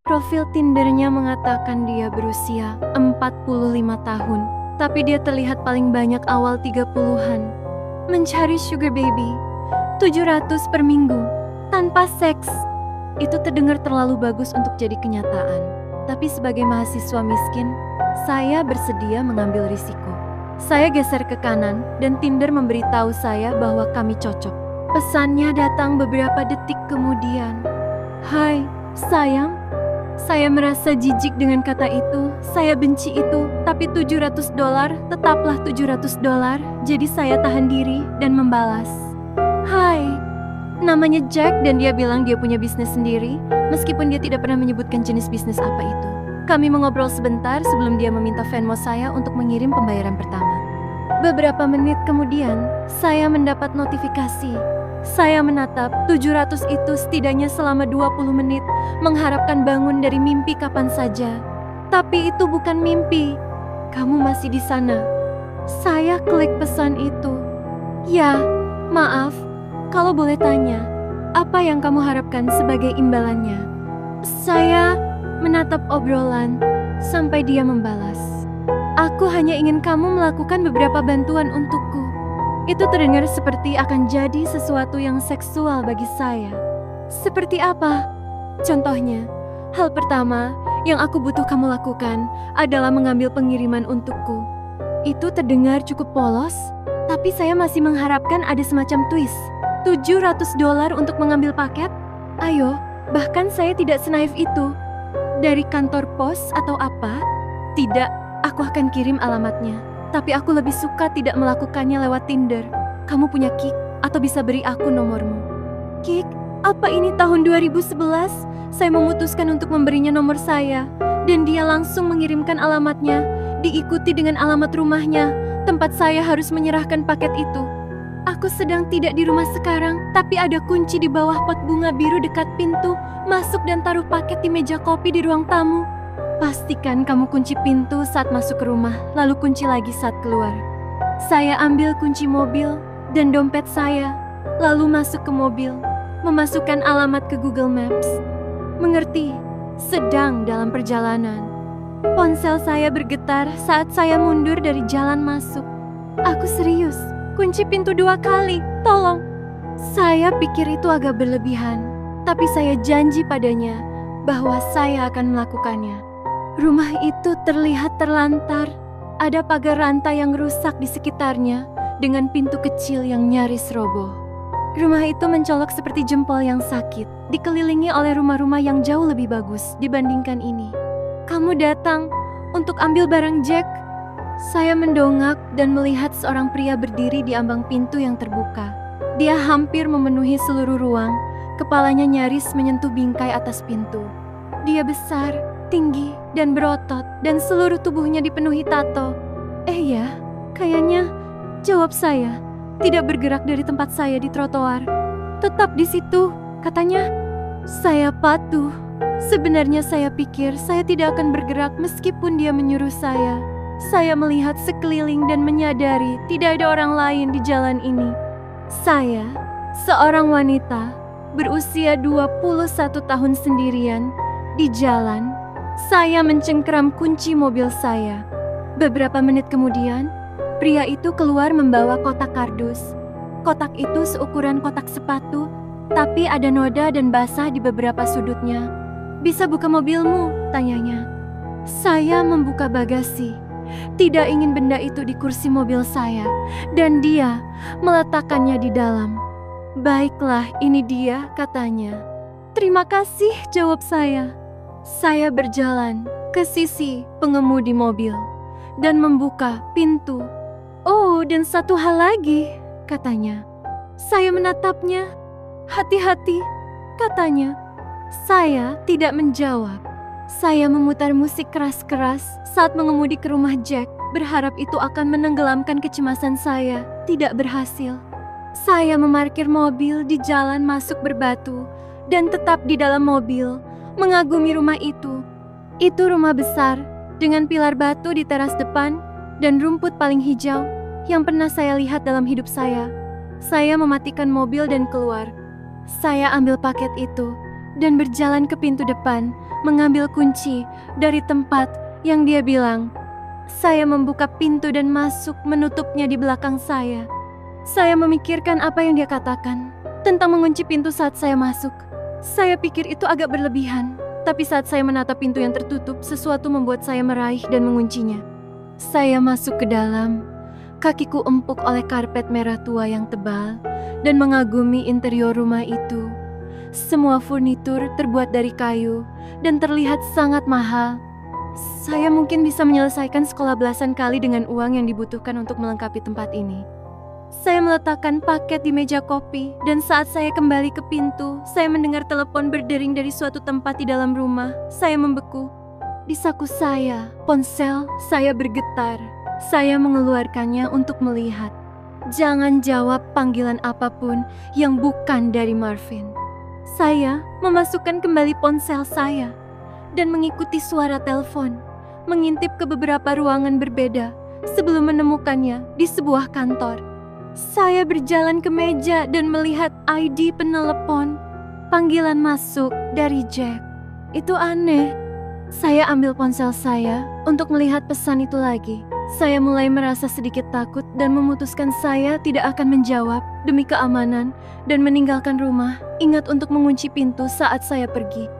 Profil Tindernya mengatakan dia berusia 45 tahun, tapi dia terlihat paling banyak awal 30-an. Mencari sugar baby, 700 per minggu, tanpa seks. Itu terdengar terlalu bagus untuk jadi kenyataan. Tapi sebagai mahasiswa miskin, saya bersedia mengambil risiko. Saya geser ke kanan dan Tinder memberitahu saya bahwa kami cocok. Pesannya datang beberapa detik kemudian. Hai, sayang. Saya merasa jijik dengan kata itu. Saya benci itu, tapi $700 tetaplah $700. Jadi saya tahan diri dan membalas. Hai, namanya Jack dan dia bilang dia punya bisnis sendiri, meskipun dia tidak pernah menyebutkan jenis bisnis apa itu. Kami mengobrol sebentar sebelum dia meminta Venmo saya untuk mengirim pembayaran pertama. Beberapa menit kemudian, saya mendapat notifikasi. Saya menatap 700 itu setidaknya selama 20 menit, mengharapkan bangun dari mimpi kapan saja. Tapi itu bukan mimpi. Kamu masih di sana. Saya klik pesan itu. Ya, maaf. Kalau boleh tanya, apa yang kamu harapkan sebagai imbalannya? Saya menatap obrolan sampai dia membalas. Aku hanya ingin kamu melakukan beberapa bantuan untukku. Itu terdengar seperti akan jadi sesuatu yang seksual bagi saya. Seperti apa? Contohnya, hal pertama yang aku butuh kamu lakukan adalah mengambil pengiriman untukku. Itu terdengar cukup polos, tapi saya masih mengharapkan ada semacam twist. $700 untuk mengambil paket? Ayo, bahkan saya tidak senaif itu. Dari kantor pos atau apa? Tidak, aku akan kirim alamatnya. Tapi aku lebih suka tidak melakukannya lewat Tinder. Kamu punya Kik atau bisa beri aku nomormu. Kik, apa ini tahun 2011? Saya memutuskan untuk memberinya nomor saya. Dan dia langsung mengirimkan alamatnya, diikuti dengan alamat rumahnya, tempat saya harus menyerahkan paket itu. Aku sedang tidak di rumah sekarang, tapi ada kunci di bawah pot bunga biru dekat pintu. Masuk dan taruh paket di meja kopi di ruang tamu. Pastikan kamu kunci pintu saat masuk ke rumah, lalu kunci lagi saat keluar. Saya ambil kunci mobil dan dompet saya, lalu masuk ke mobil, memasukkan alamat ke Google Maps. Mengerti, sedang dalam perjalanan. Ponsel saya bergetar saat saya mundur dari jalan masuk. Aku serius, kunci pintu 2 kali, tolong. Saya pikir itu agak berlebihan, tapi saya janji padanya bahwa saya akan melakukannya. Rumah itu terlihat terlantar. Ada pagar rantai yang rusak di sekitarnya dengan pintu kecil yang nyaris roboh. Rumah itu mencolok seperti jempol yang sakit, dikelilingi oleh rumah-rumah yang jauh lebih bagus dibandingkan ini. Kamu datang untuk ambil barang Jack? Saya mendongak dan melihat seorang pria berdiri di ambang pintu yang terbuka. Dia hampir memenuhi seluruh ruang, kepalanya nyaris menyentuh bingkai atas pintu. Dia besar, tinggi, dan berotot, dan seluruh tubuhnya dipenuhi tato. Ya, kayaknya, jawab saya, tidak bergerak dari tempat saya di trotoar. Tetap di situ, katanya. Saya patuh. Sebenarnya saya pikir saya tidak akan bergerak meskipun dia menyuruh saya. Saya melihat sekeliling dan menyadari tidak ada orang lain di jalan ini. Saya, seorang wanita, berusia 21 tahun sendirian, di jalan. Saya mencengkeram kunci mobil saya. Beberapa menit kemudian, pria itu keluar membawa kotak kardus. Kotak itu seukuran kotak sepatu, tapi ada noda dan basah di beberapa sudutnya. Bisa buka mobilmu? Tanyanya. Saya membuka bagasi. Tidak ingin benda itu di kursi mobil saya, dan dia meletakkannya di dalam. Baiklah, ini dia, katanya. Terima kasih, jawab saya. Saya berjalan ke sisi pengemudi mobil dan membuka pintu. Oh, dan satu hal lagi, katanya. Saya menatapnya. Hati-hati, katanya. Saya tidak menjawab. Saya memutar musik keras-keras saat mengemudi ke rumah Jack, berharap itu akan menenggelamkan kecemasan saya. Tidak berhasil. Saya memarkir mobil di jalan masuk berbatu dan tetap di dalam mobil, mengagumi rumah itu. Itu rumah besar, dengan pilar batu di teras depan dan rumput paling hijau yang pernah saya lihat dalam hidup saya. Saya mematikan mobil dan keluar. Saya ambil paket itu dan berjalan ke pintu depan, mengambil kunci dari tempat yang dia bilang. Saya membuka pintu dan masuk, menutupnya di belakang saya. Saya memikirkan apa yang dia katakan tentang mengunci pintu saat saya masuk. Saya pikir itu agak berlebihan, tapi saat saya menatap pintu yang tertutup, sesuatu membuat saya meraih dan menguncinya. Saya masuk ke dalam. Kakiku empuk oleh karpet merah tua yang tebal dan mengagumi interior rumah itu. Semua furnitur terbuat dari kayu dan terlihat sangat mahal. Saya mungkin bisa menyelesaikan sekolah belasan kali dengan uang yang dibutuhkan untuk melengkapi tempat ini. Saya meletakkan paket di meja kopi, dan saat saya kembali ke pintu, saya mendengar telepon berdering dari suatu tempat di dalam rumah. Saya membeku. Di saku saya, ponsel saya bergetar. Saya mengeluarkannya untuk melihat. Jangan jawab panggilan apapun yang bukan dari Marvin. Saya memasukkan kembali ponsel saya dan mengikuti suara telepon, mengintip ke beberapa ruangan berbeda sebelum menemukannya di sebuah kantor. Saya berjalan ke meja dan melihat ID penelepon. Panggilan masuk dari Jack. Itu aneh. Saya ambil ponsel saya untuk melihat pesan itu lagi. Saya mulai merasa sedikit takut dan memutuskan saya tidak akan menjawab demi keamanan dan meninggalkan rumah. Ingat untuk mengunci pintu saat saya pergi.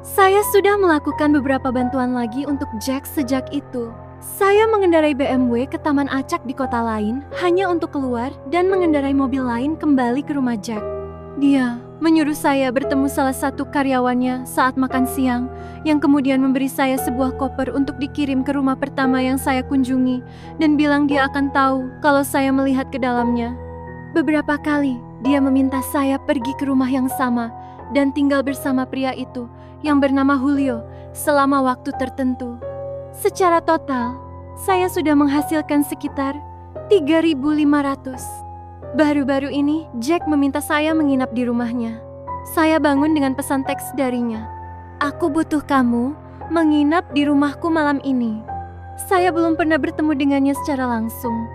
Saya sudah melakukan beberapa bantuan lagi untuk Jack sejak itu. Saya mengendarai BMW ke taman acak di kota lain hanya untuk keluar dan mengendarai mobil lain kembali ke rumah Jack. Dia menyuruh saya bertemu salah satu karyawannya saat makan siang, yang kemudian memberi saya sebuah koper untuk dikirim ke rumah pertama yang saya kunjungi dan bilang dia akan tahu kalau saya melihat ke dalamnya. Beberapa kali dia meminta saya pergi ke rumah yang sama dan tinggal bersama pria itu yang bernama Julio selama waktu tertentu. Secara total, saya sudah menghasilkan sekitar 3.500. Baru-baru ini, Jack meminta saya menginap di rumahnya. Saya bangun dengan pesan teks darinya. Aku butuh kamu menginap di rumahku malam ini. Saya belum pernah bertemu dengannya secara langsung,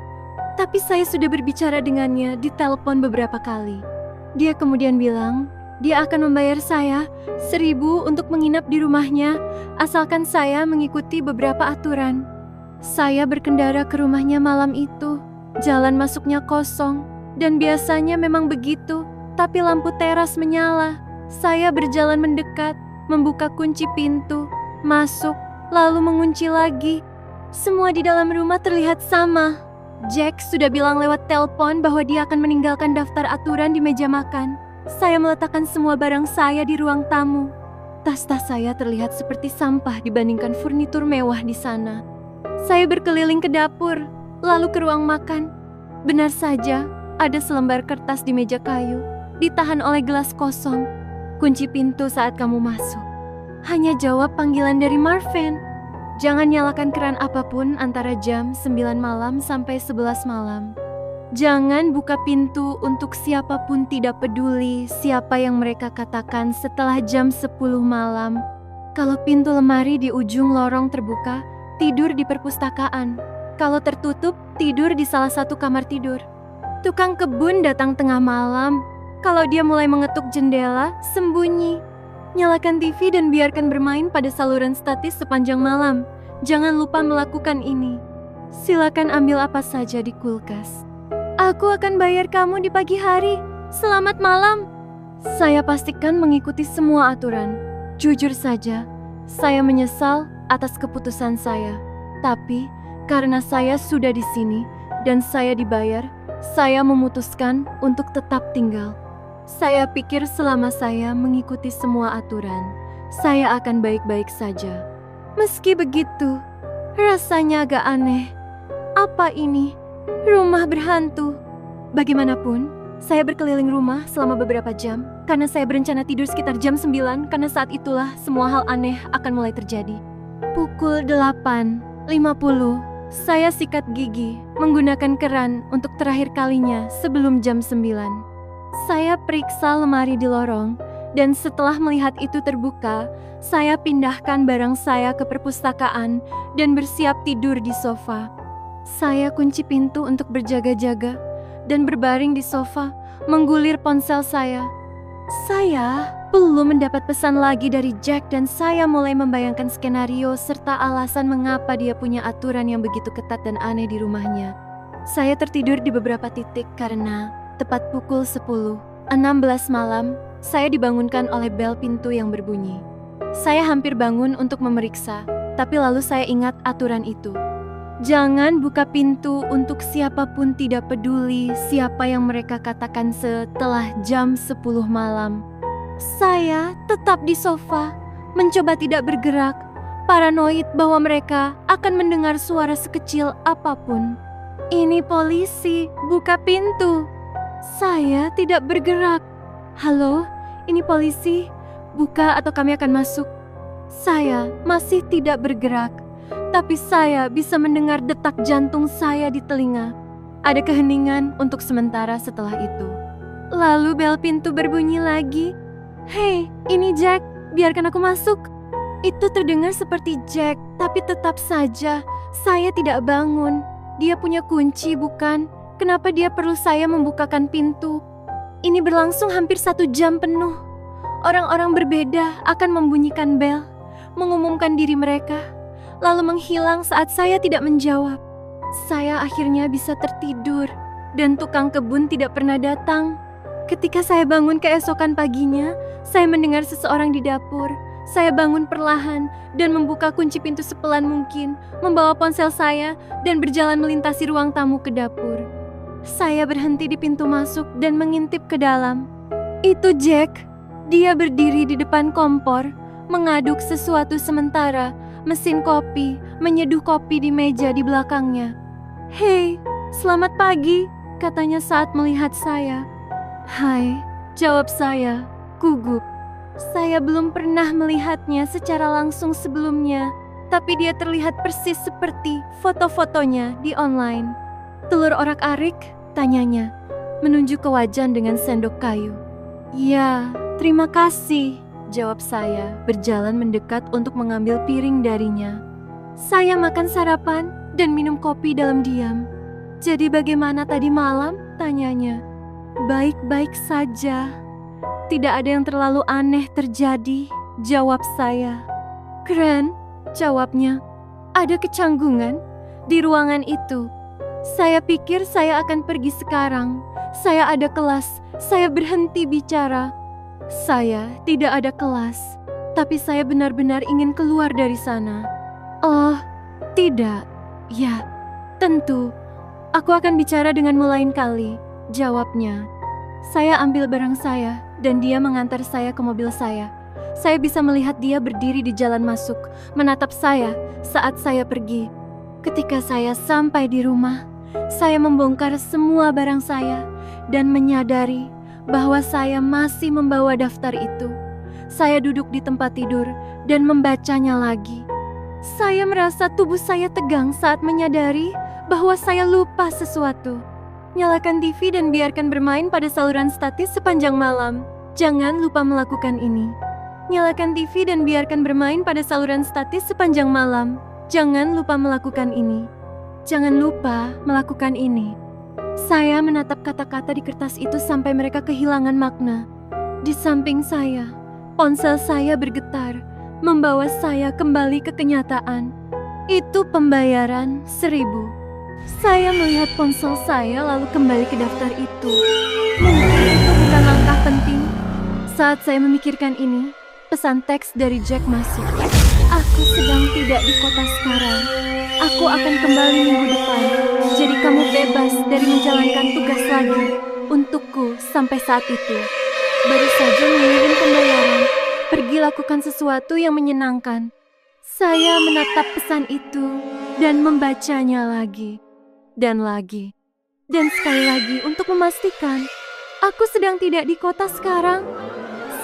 tapi saya sudah berbicara dengannya di telepon beberapa kali. Dia kemudian bilang, dia akan membayar saya 1.000 untuk menginap di rumahnya, asalkan saya mengikuti beberapa aturan. Saya berkendara ke rumahnya malam itu. Jalan masuknya kosong, dan biasanya memang begitu, tapi lampu teras menyala. Saya berjalan mendekat, membuka kunci pintu, masuk, lalu mengunci lagi. Semua di dalam rumah terlihat sama. Jack sudah bilang lewat telepon bahwa dia akan meninggalkan daftar aturan di meja makan. Saya meletakkan semua barang saya di ruang tamu. Tas-tas saya terlihat seperti sampah dibandingkan furnitur mewah di sana. Saya berkeliling ke dapur, lalu ke ruang makan. Benar saja, ada selembar kertas di meja kayu, ditahan oleh gelas kosong. Kunci pintu saat kamu masuk. Hanya jawab panggilan dari Marvin. Jangan nyalakan keran apapun antara jam 9 malam sampai 11 malam. Jangan buka pintu untuk siapapun, tidak peduli siapa yang mereka katakan setelah jam 10 malam. Kalau pintu lemari di ujung lorong terbuka, tidur di perpustakaan. Kalau tertutup, tidur di salah satu kamar tidur. Tukang kebun datang tengah malam. Kalau dia mulai mengetuk jendela, sembunyi. Nyalakan TV dan biarkan bermain pada saluran statis sepanjang malam. Jangan lupa melakukan ini. Silakan ambil apa saja di kulkas. Aku akan bayar kamu di pagi hari. Selamat malam. Saya pastikan mengikuti semua aturan. Jujur saja, saya menyesal atas keputusan saya. Tapi, karena saya sudah di sini dan saya dibayar, saya memutuskan untuk tetap tinggal. Saya pikir selama saya mengikuti semua aturan, saya akan baik-baik saja. Meski begitu, rasanya agak aneh. Apa ini? Rumah berhantu. Bagaimanapun, saya berkeliling rumah selama beberapa jam karena saya berencana tidur sekitar jam 9 karena saat itulah semua hal aneh akan mulai terjadi. Pukul 8.50, saya sikat gigi menggunakan keran untuk terakhir kalinya sebelum jam 9. Saya periksa lemari di lorong dan setelah melihat itu terbuka, saya pindahkan barang saya ke perpustakaan dan bersiap tidur di sofa. Saya kunci pintu untuk berjaga-jaga dan berbaring di sofa, menggulir ponsel saya. Saya belum mendapat pesan lagi dari Jack dan saya mulai membayangkan skenario serta alasan mengapa dia punya aturan yang begitu ketat dan aneh di rumahnya. Saya tertidur di beberapa titik karena tepat pukul 10:16 malam, saya dibangunkan oleh bel pintu yang berbunyi. Saya hampir bangun untuk memeriksa, tapi lalu saya ingat aturan itu. Jangan buka pintu untuk siapapun, tidak peduli siapa yang mereka katakan setelah jam 10 malam. Saya tetap di sofa, mencoba tidak bergerak, paranoid bahwa mereka akan mendengar suara sekecil apapun. Ini polisi, buka pintu. Saya tidak bergerak. Halo, ini polisi, buka atau kami akan masuk. Saya masih tidak bergerak. Tapi saya bisa mendengar detak jantung saya di telinga. Ada keheningan untuk sementara setelah itu. Lalu bel pintu berbunyi lagi. Hei, ini Jack, biarkan aku masuk. Itu terdengar seperti Jack, tapi tetap saja saya tidak bangun. Dia punya kunci, bukan? Kenapa dia perlu saya membukakan pintu? Ini berlangsung hampir 1 jam penuh. Orang-orang berbeda akan membunyikan bel, mengumumkan diri mereka, lalu menghilang saat saya tidak menjawab. Saya akhirnya bisa tertidur, dan tukang kebun tidak pernah datang. Ketika saya bangun keesokan paginya, saya mendengar seseorang di dapur. Saya bangun perlahan dan membuka kunci pintu sepelan mungkin, membawa ponsel saya dan berjalan melintasi ruang tamu ke dapur. Saya berhenti di pintu masuk dan mengintip ke dalam. Itu Jack. Dia berdiri di depan kompor, mengaduk sesuatu sementara mesin kopi menyeduh kopi di meja di belakangnya. Hei, selamat pagi, katanya saat melihat saya. Hai, jawab saya, gugup. Saya belum pernah melihatnya secara langsung sebelumnya, tapi dia terlihat persis seperti foto-fotonya di online. Telur orak-arik, tanyanya, menunjuk ke wajan dengan sendok kayu. Ya, terima kasih, jawab saya, berjalan mendekat untuk mengambil piring darinya. Saya makan sarapan dan minum kopi dalam diam. Jadi bagaimana tadi malam? Tanyanya. Baik-baik saja. Tidak ada yang terlalu aneh terjadi, jawab saya. Keren, jawabnya. Ada kecanggungan di ruangan itu. Saya pikir saya akan pergi sekarang. Saya ada kelas, saya berhenti bicara. Saya tidak ada kelas, tapi saya benar-benar ingin keluar dari sana. Oh, tidak. Ya, tentu. Aku akan bicara denganmu lain kali, jawabnya. Saya ambil barang saya dan dia mengantar saya ke mobil saya. Saya bisa melihat dia berdiri di jalan masuk, menatap saya saat saya pergi. Ketika saya sampai di rumah, saya membongkar semua barang saya dan menyadari bahwa saya masih membawa daftar itu. Saya duduk di tempat tidur dan membacanya lagi. Saya merasa tubuh saya tegang saat menyadari bahwa saya lupa sesuatu. Nyalakan TV dan biarkan bermain pada saluran statis sepanjang malam. Jangan lupa melakukan ini. Nyalakan TV dan biarkan bermain pada saluran statis sepanjang malam. Jangan lupa melakukan ini. Jangan lupa melakukan ini. Saya menatap kata-kata di kertas itu sampai mereka kehilangan makna. Di samping saya, ponsel saya bergetar, membawa saya kembali ke kenyataan. Itu pembayaran 1.000. Saya melihat ponsel saya lalu kembali ke daftar itu. Mungkin itu bukan langkah penting. Saat saya memikirkan ini, pesan teks dari Jack masuk. Aku sedang tidak di kota sekarang. Aku akan kembali minggu depan. Jadi kamu bebas dari menjalankan tugas lagi untukku sampai saat itu. Baru saja mengirim pembayaran. Pergi lakukan sesuatu yang menyenangkan. Saya menatap pesan itu dan membacanya lagi. Dan lagi. Dan sekali lagi untuk memastikan aku sedang tidak di kota sekarang.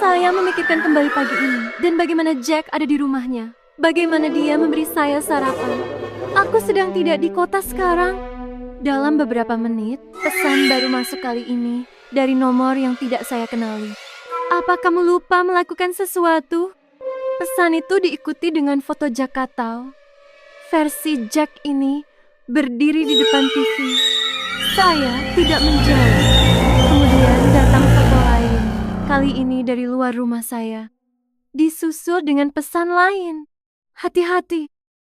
Saya memikirkan kembali pagi ini dan bagaimana Jack ada di rumahnya. Bagaimana dia memberi saya sarapan. Aku sedang tidak di kota sekarang. Dalam beberapa menit, pesan baru masuk kali ini dari nomor yang tidak saya kenali. Apa kamu lupa melakukan sesuatu? Pesan itu diikuti dengan foto Jakarta. Versi Jack ini berdiri di depan TV. Saya tidak menjawab. Kemudian datang foto lain. kali ini dari luar rumah saya. Disusul dengan pesan lain. Hati-hati,